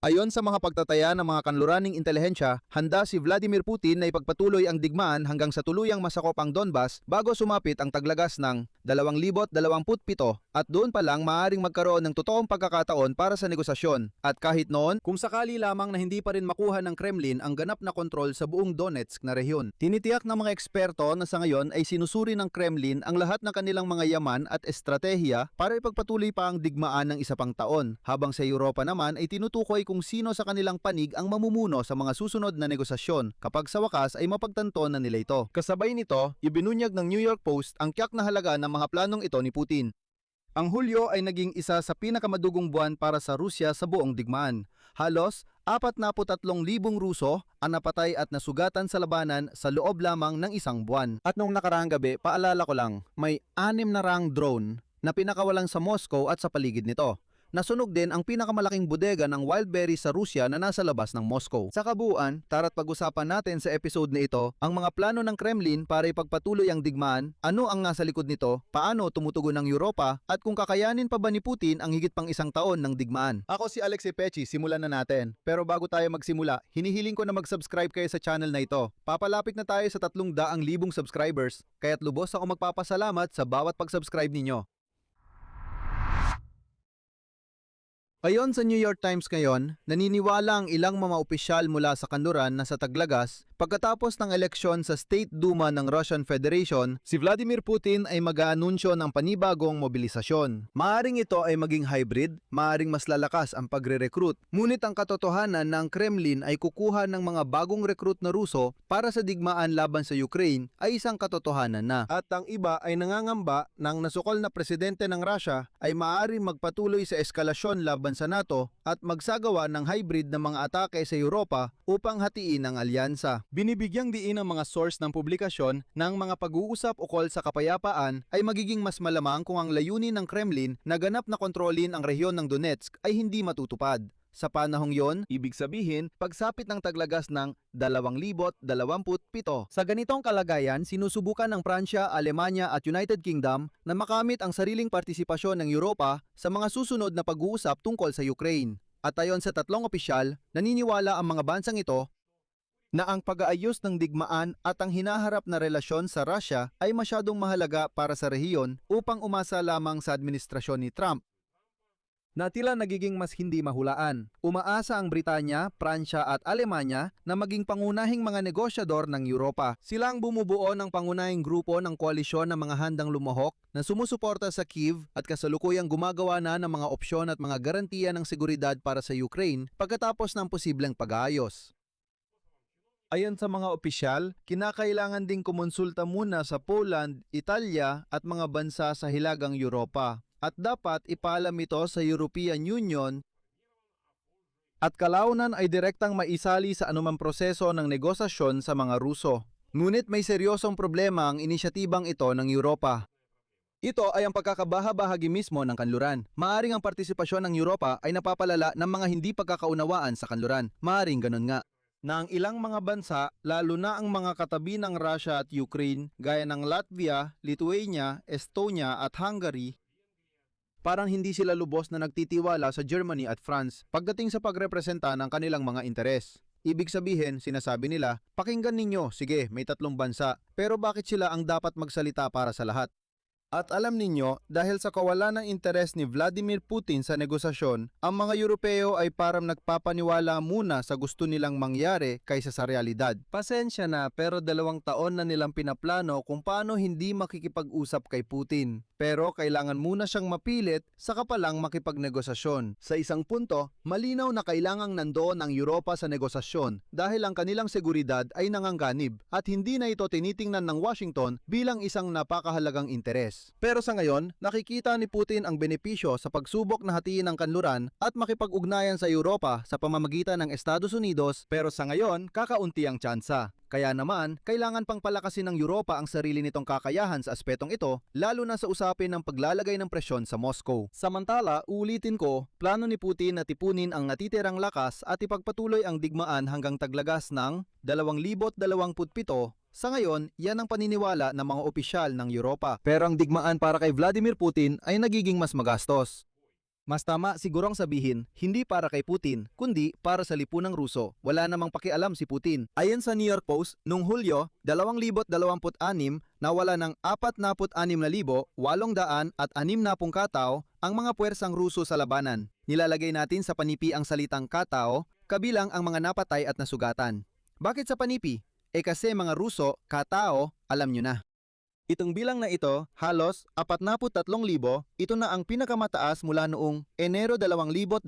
Ayon sa mga pagtataya ng mga kanluraning intelihensya, handa si Vladimir Putin na ipagpatuloy ang digmaan hanggang sa tuluyang masakop ang Donbas bago sumapit ang taglagas ng 2027 at doon pa lang maaaring magkaroon ng totoong pagkakataon para sa negosasyon. At kahit noon, kung sakali lamang na hindi pa rin makuha ng Kremlin ang ganap na kontrol sa buong Donetsk na rehiyon. Tinitiyak ng mga eksperto na sa ngayon ay sinusuri ng Kremlin ang lahat ng kanilang mga yaman at estratehiya para ipagpatuloy pa ang digmaan ng isa pang taon, habang sa Europa naman ay tinutukoy kung sino sa kanilang panig ang mamumuno sa mga susunod na negosasyon kapag sa wakas ay mapagtanto na nila ito. Kasabay nito, ibinunyag ng New York Post ang tiyak na halaga ng mga planong ito ni Putin. Ang Hulyo ay naging isa sa pinakamadugong buwan para sa Rusya sa buong digmaan. Halos 43,000 Ruso ang napatay at nasugatan sa labanan sa loob lamang ng isang buwan. At noong nakaraang gabi, paalala ko lang, may 6 na rang drone na pinakawalan sa Moscow at sa paligid nito. Nasunog din ang pinakamalaking bodega ng Wildberry sa Rusya na nasa labas ng Moscow. Sa kabuuan, tara't pag-usapan natin sa episode na ito ang mga plano ng Kremlin para ipagpatuloy ang digmaan, ano ang nasa likod nito, paano tumutugon ang Europa, at kung kakayanin pa ba ni Putin ang higit pang isang taon ng digmaan. Ako si Alexei Pechi, simulan na natin. Pero bago tayo magsimula, hinihiling ko na mag-subscribe kayo sa channel na ito. Papalapit na tayo sa 300,000 subscribers, kaya't lubos ako magpapasalamat sa bawat pag-subscribe ninyo. Ayon sa New York Times ngayon, naniniwala ang ilang mga opisyal mula sa kanluran na sa taglagas, pagkatapos ng eleksyon sa State Duma ng Russian Federation, si Vladimir Putin ay mag-aanunsyo ng panibagong mobilisasyon. Maaring ito ay maging hybrid, maaring mas lalakas ang pagre-recruit, ngunit ang katotohanan na ang Kremlin ay kukuha ng mga bagong recruit na Ruso para sa digmaan laban sa Ukraine ay isang katotohanan na. At ang iba ay nangangamba ng nasukol na presidente ng Russia ay maaaring magpatuloy sa eskalasyon laban sa NATO at magsagawa ng hybrid na mga atake sa Europa upang hatiin ang alyansa. Binibigyang diin ng mga source ng publikasyon ng mga pag-uusap ukol sa kapayapaan ay magiging mas malamang kung ang layunin ng Kremlin na ganap na kontrolin ang rehiyon ng Donetsk ay hindi matutupad. Sa panahong yon, ibig sabihin, pagsapit ng taglagas ng 2027. Sa ganitong kalagayan, sinusubukan ng Pransya, Alemanya at United Kingdom na makamit ang sariling partisipasyon ng Europa sa mga susunod na pag-uusap tungkol sa Ukraine. At ayon sa tatlong opisyal, naniniwala ang mga bansang ito na ang pag-aayos ng digmaan at ang hinaharap na relasyon sa Russia ay masyadong mahalaga para sa rehiyon upang umasa lamang sa administrasyon ni Trump na tila nagiging mas hindi mahulaan. Umaasa ang Britanya, Pransya at Alemanya na maging pangunahing mga negosyador ng Europa. Sila ang bumubuo ng pangunahing grupo ng koalisyon ng mga handang lumahok na sumusuporta sa Kyiv at kasalukuyang gumagawa na ng mga opsyon at mga garantiya ng seguridad para sa Ukraine pagkatapos ng posibleng pag-aayos. Ayon sa mga opisyal, kinakailangan ding kumonsulta muna sa Poland, Italia at mga bansa sa Hilagang Europa. At dapat ipaalam ito sa European Union at kalaunan ay direktang maisali sa anumang proseso ng negosasyon sa mga Ruso. Ngunit may seryosong problema ang inisyatibang ito ng Europa. Ito ay ang pagkakabaha-bahagi mismo ng kanluran. Maaring ang partisipasyon ng Europa ay napapalala ng mga hindi pagkakaunawaan sa kanluran. Maaring ganun nga na ang ilang mga bansa, lalo na ang mga katabi ng Russia at Ukraine, gaya ng Latvia, Lithuania, Estonia at Hungary, parang hindi sila lubos na nagtitiwala sa Germany at France pagdating sa pagrepresenta ng kanilang mga interes. Ibig sabihin, sinasabi nila, pakinggan ninyo, sige, may 3 bansa, pero bakit sila ang dapat magsalita para sa lahat? At alam ninyo, dahil sa kawalan ng interes ni Vladimir Putin sa negosasyon, ang mga Europeo ay parang nagpapaniwala muna sa gusto nilang mangyari kaysa sa realidad. Pasensya na, pero 2 taon na nilang pinaplano kung paano hindi makikipag-usap kay Putin. Pero kailangan muna siyang mapilit saka palang makipagnegosasyon. Sa isang punto, malinaw na kailangang nandoon ang Europa sa negosasyon dahil ang kanilang seguridad ay nanganganib at hindi na ito tinitingnan ng Washington bilang isang napakahalagang interes. Pero sa ngayon, nakikita ni Putin ang benepisyo sa pagsubok na hatiin ang kanluran at makipag-ugnayan sa Europa sa pamamagitan ng Estados Unidos, pero sa ngayon, kakaunti ang tsansa. Kaya naman, kailangan pang palakasin ng Europa ang sarili nitong kakayahan sa aspetong ito, lalo na sa usapin ng paglalagay ng presyon sa Moscow. Samantala, ulitin ko, plano ni Putin na tipunin ang natitirang lakas at ipagpatuloy ang digmaan hanggang taglagas ng 2027. Sa ngayon, yan ang paniniwala ng mga opisyal ng Europa. Pero ang digmaan para kay Vladimir Putin ay nagiging mas magastos. Mas tama sigurong sabihin, hindi para kay Putin, kundi para sa lipunang Ruso. Wala namang pakialam si Putin. Ayon sa New York Post, noong Hulyo 2026, nawala ng 46,860 katao ang mga puwersang Ruso sa labanan. Nilalagay natin sa panipi ang salitang katao, kabilang ang mga napatay at nasugatan. Bakit sa panipi? Kasi mga Ruso, katao, alam nyo na. Itong bilang na ito, halos 43,000, ito na ang pinakamataas mula noong Enero 2025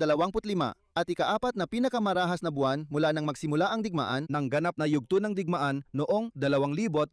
at ikaapat na pinakamarahas na buwan mula nang magsimula ang digmaan ng ganap na yugto ng digmaan noong 2022.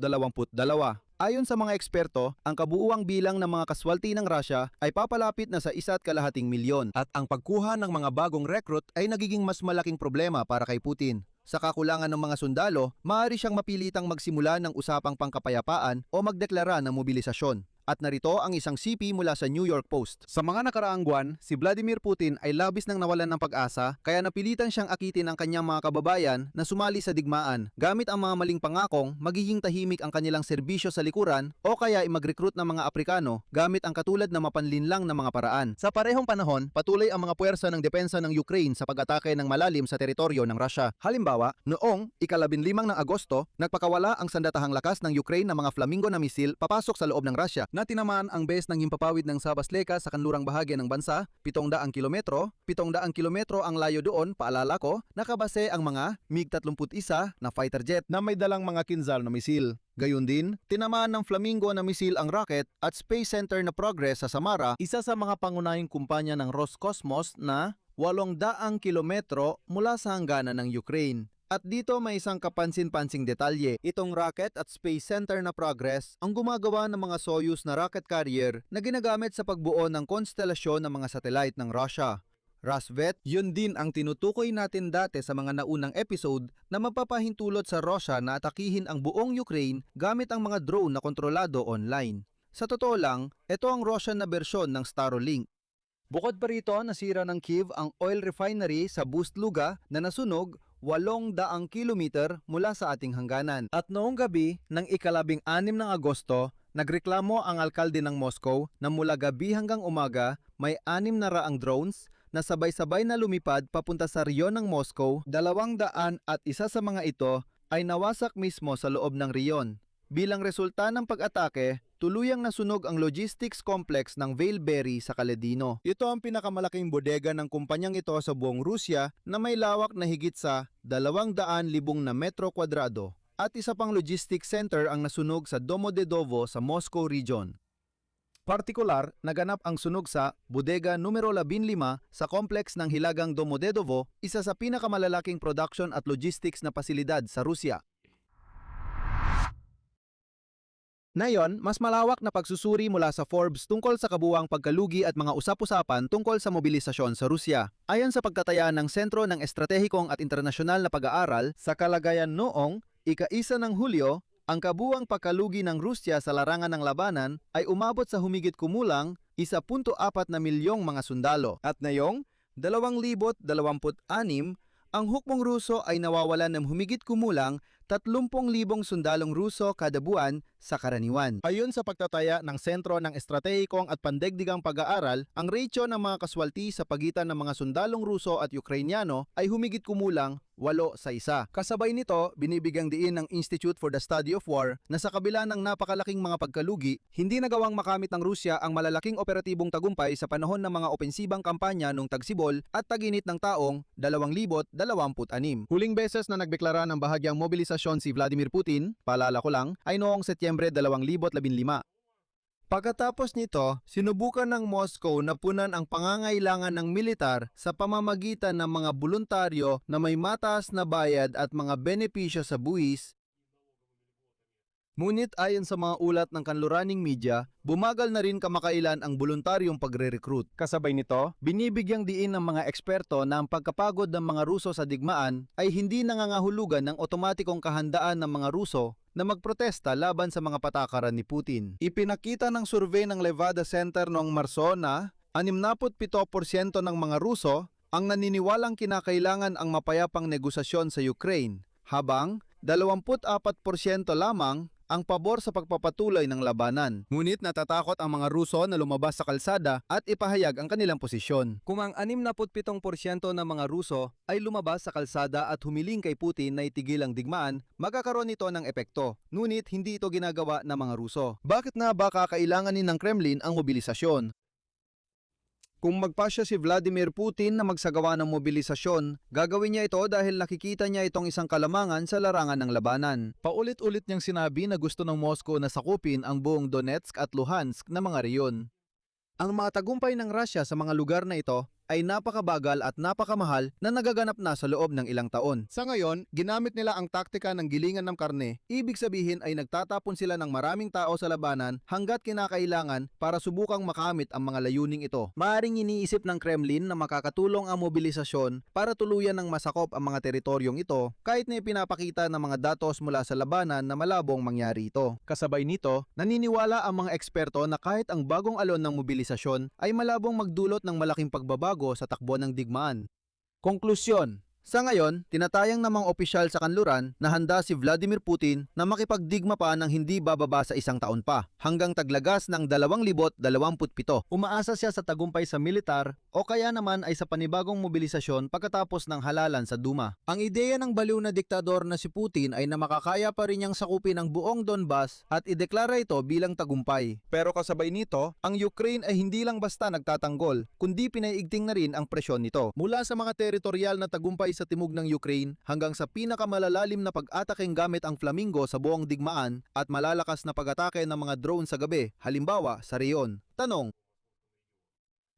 Ayon sa mga eksperto, ang kabuuang bilang ng mga kaswalti ng Russia ay papalapit na sa 1.2 milyon at ang pagkuha ng mga bagong recruit ay nagiging mas malaking problema para kay Putin. Sa kakulangan ng mga sundalo, maaari siyang mapilitang magsimula ng usapang pangkapayapaan o magdeklara ng mobilisasyon. At narito ang isang sipi mula sa New York Post. Sa mga nakaraang buwan, si Vladimir Putin ay labis nang nawalan ng pag-asa kaya napilitan siyang akitin ang kanyang mga kababayan na sumali sa digmaan gamit ang mga maling pangakong magiging tahimik ang kanilang serbisyo sa likuran o kaya ay mag-recruit ng mga Aprikano gamit ang katulad na mapanlinlang na mga paraan. Sa parehong panahon, patuloy ang mga puwersa ng depensa ng Ukraine sa pag-atake ng malalim sa teritoryo ng Russia. Halimbawa, noong ika-15 ng Agosto, nagpakawala ang sandatahang lakas ng Ukraine ng mga Flamingo na misil papasok sa loob ng Russia na tinamaan ang base ng himpapawid ng Sabasleka sa kanlurang bahagi ng bansa, 700 kilometro. 700 kilometro ang layo doon, paalala ko, nakabase ang mga MiG-31 na fighter jet na may dalang mga Kinzhal na misil. Gayun din, tinamaan ng Flamingo na misil ang rocket at Space Center na Progress sa Samara, isa sa mga pangunahing kumpanya ng Roscosmos na 800 kilometro mula sa hangganan ng Ukraine. At dito may isang kapansin-pansing detalye. Itong rocket at Space Center na Progress ang gumagawa ng mga Soyuz na rocket carrier na ginagamit sa pagbuo ng konstelasyon ng mga satellite ng Russia. Rasvet, yun din ang tinutukoy natin dati sa mga naunang episode na mapapahintulot sa Russia na atakihin ang buong Ukraine gamit ang mga drone na kontrolado online. Sa totoo lang, ito ang Russian na bersyon ng Starlink. Bukod pa rito, nasira ng Kyiv ang oil refinery sa Bust-Luga na nasunog 800 kilometer mula sa ating hangganan. At noong gabi ng ika-16 ng Agosto, nagreklamo ang alkalde ng Moscow na mula gabi hanggang umaga may 600 drones na sabay-sabay na lumipad papunta sa riyon ng Moscow. 200 at isa sa mga ito ay nawasak mismo sa loob ng riyon. Bilang resulta ng pag-atake, tuluyang nasunog ang logistics complex ng Veilberry sa Kaledino. Ito ang pinakamalaking bodega ng kumpanyang ito sa buong Rusya na may lawak na higit sa 200,000 na metro kwadrado. At isa pang logistics center ang nasunog sa Domodedovo sa Moscow region. Partikular, naganap ang sunog sa bodega numero 15 sa complex ng Hilagang Domodedovo, isa sa pinakamalalaking production at logistics na pasilidad sa Rusya. Ngayon, mas malawak na pagsusuri mula sa Forbes tungkol sa kabuuang pagkalugi at mga usap-usapan tungkol sa mobilisasyon sa Rusya. Ayon sa pagtataya ng Sentro ng Estratehikong at Internasyonal na Pag-aaral, sa kalagayan noong ika-1 ng Hulyo, ang kabuuang pagkalugi ng Rusya sa larangan ng labanan ay umabot sa humigit kumulang 1.4 na milyong mga sundalo. At ngayong 2026, ang hukbong Ruso ay nawawalan ng humigit kumulang 30,000 sundalong Ruso kada buwan sa karaniwan. Ayon sa pagtataya ng Sentro ng Estratehikong at Pandaigdigang Pag-aaral, ang ratio ng mga kaswalti sa pagitan ng mga sundalong Ruso at Ukrainyano ay humigit kumulang 8-1. Kasabay nito, binibigyang diin ng Institute for the Study of War na sa kabila ng napakalaking mga pagkalugi, hindi nagawang makamit ng Rusya ang malalaking operatibong tagumpay sa panahon ng mga opensibang kampanya noong Tagsibol at Taginit ng taong 2026. Huling beses na nagdeklara ng bahagyang mobilisasyon si Vladimir Putin, paalala ko lang, ay noong Setyembre 2015. Pagkatapos nito, sinubukan ng Moscow na punan ang pangangailangan ng militar sa pamamagitan ng mga voluntaryo na may mataas na bayad at mga benepisyo sa buwis. Ngunit ayon sa mga ulat ng kanluraning media, bumagal na rin kamakailan ang voluntaryong pagre-recruit. Kasabay nito, binibigyang diin ng mga eksperto na ang pagkapagod ng mga Ruso sa digmaan ay hindi nangangahulugan ng otomatikong kahandaan ng mga Ruso na magprotesta laban sa mga patakaran ni Putin. Ipinakita ng survey ng Levada Center noong Marso na 67% ng mga Ruso ang naniniwalang kinakailangan ang mapayapang negosasyon sa Ukraine, habang 24% lamang ang pabor sa pagpapatuloy ng labanan. Ngunit natatakot ang mga Ruso na lumabas sa kalsada at ipahayag ang kanilang posisyon. Kung ang 67% ng mga Ruso ay lumabas sa kalsada at humiling kay Putin na itigil ang digmaan, magkakaroon ito ng epekto. Ngunit hindi ito ginagawa ng mga Ruso. Bakit na ba kakailanganin ng Kremlin ang mobilisasyon? Kung magpasya si Vladimir Putin na magsagawa ng mobilisasyon, gagawin niya ito dahil nakikita niya itong isang kalamangan sa larangan ng labanan. Paulit-ulit niyang sinabi na gusto ng Moscow na sakupin ang buong Donetsk at Luhansk na mga reyon. Ang mga tagumpay ng Russia sa mga lugar na ito ay napakabagal at napakamahal na nagaganap na sa loob ng ilang taon. Sa ngayon, ginamit nila ang taktika ng gilingan ng karne. Ibig sabihin ay nagtatapon sila ng maraming tao sa labanan hanggat kinakailangan para subukang makamit ang mga layuning ito. Maaring iniisip ng Kremlin na makakatulong ang mobilisasyon para tuluyan ng masakop ang mga teritoryong ito kahit na ipinapakita ng mga datos mula sa labanan na malabong mangyari ito. Kasabay nito, naniniwala ang mga eksperto na kahit ang bagong alon ng mobilisasyon ay malabong magdulot ng malaking pagbabago sa takbo ng digmaan. Konklusyon. Sa ngayon, tinatayang namang opisyal sa kanluran na handa si Vladimir Putin na makipagdigma pa ng hindi bababa sa isang taon pa, hanggang taglagas ng 2027. Umaasa siya sa tagumpay sa militar o kaya naman ay sa panibagong mobilisasyon pagkatapos ng halalan sa Duma. Ang ideya ng baliw na diktador na si Putin ay na makakaya pa rin niyang sakupin ang buong Donbas at ideklara ito bilang tagumpay. Pero kasabay nito, ang Ukraine ay hindi lang basta nagtatanggol, kundi pinaiigting na rin ang presyon nito. Mula sa mga teritorial na tagumpay sa timog ng Ukraine hanggang sa pinakamalalalim na pag-ataking gamit ang Flamingo sa buong digmaan at malalakas na pag-atake ng mga drone sa gabi, halimbawa sa reyon. Tanong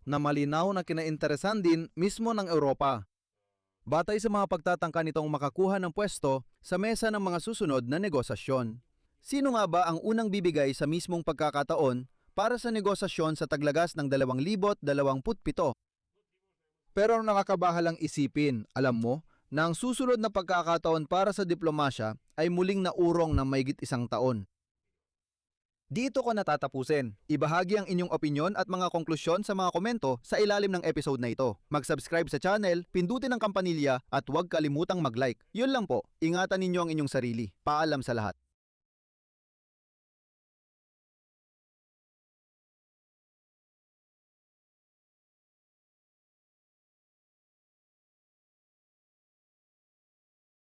na malinaw na kinainteresan din mismo ng Europa. Batay sa mga pagtatangka nitong makakuha ng pwesto sa mesa ng mga susunod na negosasyon. Sino nga ba ang unang bibigay sa mismong pagkakataon para sa negosasyon sa taglagas ng 2027? Pero ang nakakabahalang isipin, alam mo, na ang susunod na pagkakataon para sa diplomasya ay muling naurong ng mahigit isang taon. Dito ko natatapusin. Ibahagi ang inyong opinyon at mga konklusyon sa mga komento sa ilalim ng episode na ito. Mag-subscribe sa channel, pindutin ang kampanilya at huwag kalimutang mag-like. Yun lang po, ingatan ninyo ang inyong sarili. Paalam sa lahat.